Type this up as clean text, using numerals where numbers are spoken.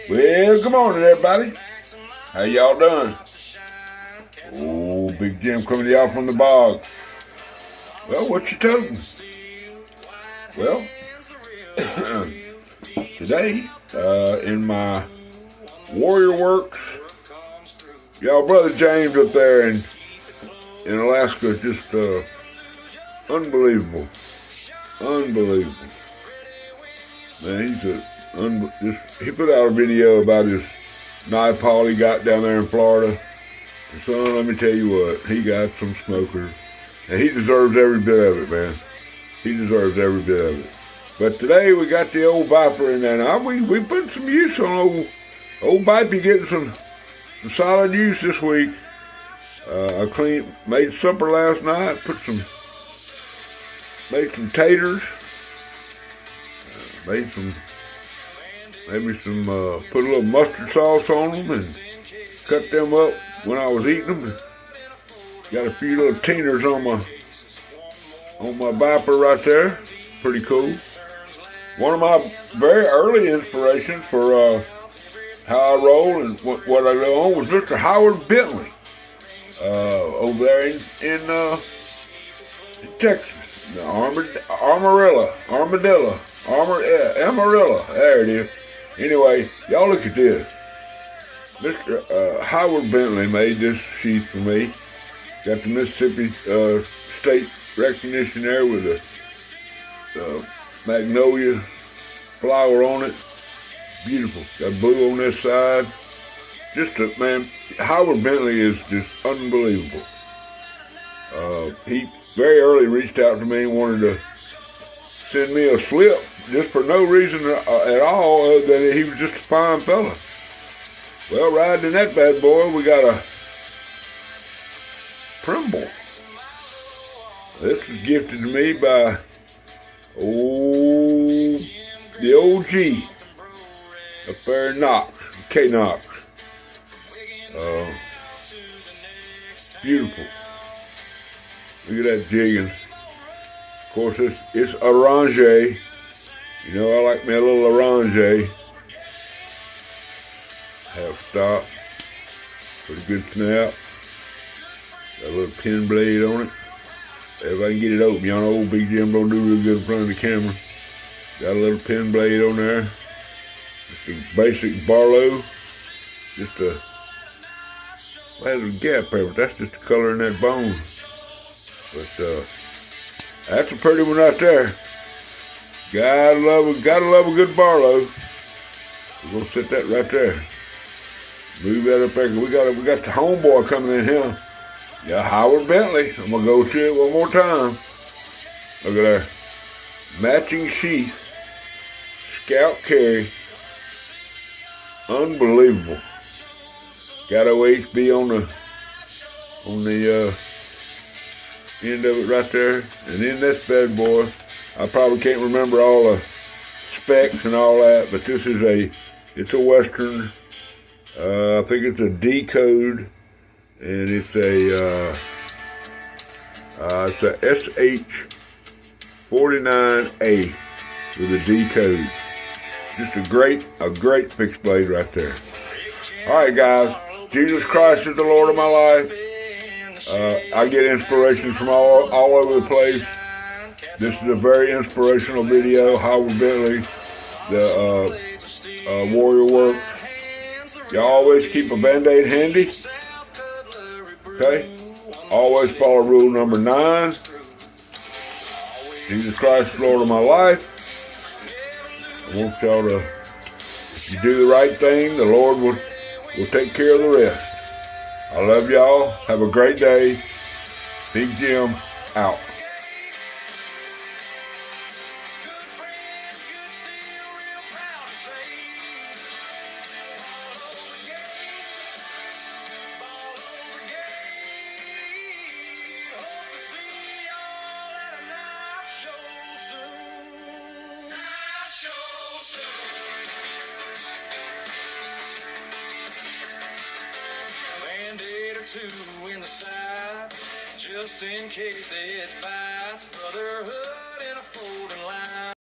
Well, good morning, everybody. How y'all doing? Oh, Big Jim coming to y'all from the bog. Well, what you toting? Well, today, in my warriorwerks, y'all brother James up there in Alaska, just unbelievable. Man, he put out a video about his knife haul he got down there in Florida. And son, let me tell you what, he got some smokers. And he deserves every bit of it, man. He deserves every bit of it. But today we got the old Viper in there. Now we put some use on old Viper, getting some solid use this week. I made supper last night, made some taters, put a little mustard sauce on them and cut them up when I was eating them. Got a few little teeners on my Viper right there. Pretty cool. One of my very early inspirations for how I roll and what I go on was Mr. Howard Bentley over there in Texas. The Amarillo. There it is. Anyway, y'all look at this. Mr. Howard Bentley made this sheath for me. Got the Mississippi state recognition there with the magnolia flower on it. Beautiful. Got blue on this side. Man, Howard Bentley is just unbelievable. He very early reached out to me and wanted to send me a slip just for no reason at all other than he was just a fine fella. Well, riding in that bad boy, we got a Primble. This was gifted to me by the OG up there in Knox. Beautiful. Look at that jigging. Of course, it's orange. You know, I like me a little orange. Half stop. Pretty good snap. Got a little pin blade on it. If I can get it open, y'all know old Big Jim don't do real good in front of the camera. Got a little pin blade on there. Just a basic Barlow. Has a gap there, but that's just the color in that bone. But that's a pretty one right there. Gotta love a good Barlow. We're gonna set that right there. Move that up there. We got the homeboy coming in here. Yeah, Howard Bentley. I'm gonna go to it one more time. Look at there. Matching sheath. Scout carry. Unbelievable. Got OHB on the end of it right there. And in this bad boy, I probably can't remember all the specs and all that, but this is it's a Western. I think it's a D code, and it's a SH49A with a D code. Just a great fixed blade right there. All right, guys. Jesus Christ is the Lord of my life. I get inspiration from all over the place. This is a very inspirational video. Howard Bentley, the warriorwerks. Y'all always keep a Band-Aid handy. Okay? Always follow rule number 9. Jesus Christ is the Lord of my life. I want y'all to, if you do the right thing, the Lord will take care of the rest. I love y'all. Have a great day. Big Jim out. Band-Aid or two in the side, just in case it bites. Brotherhood in a folding line.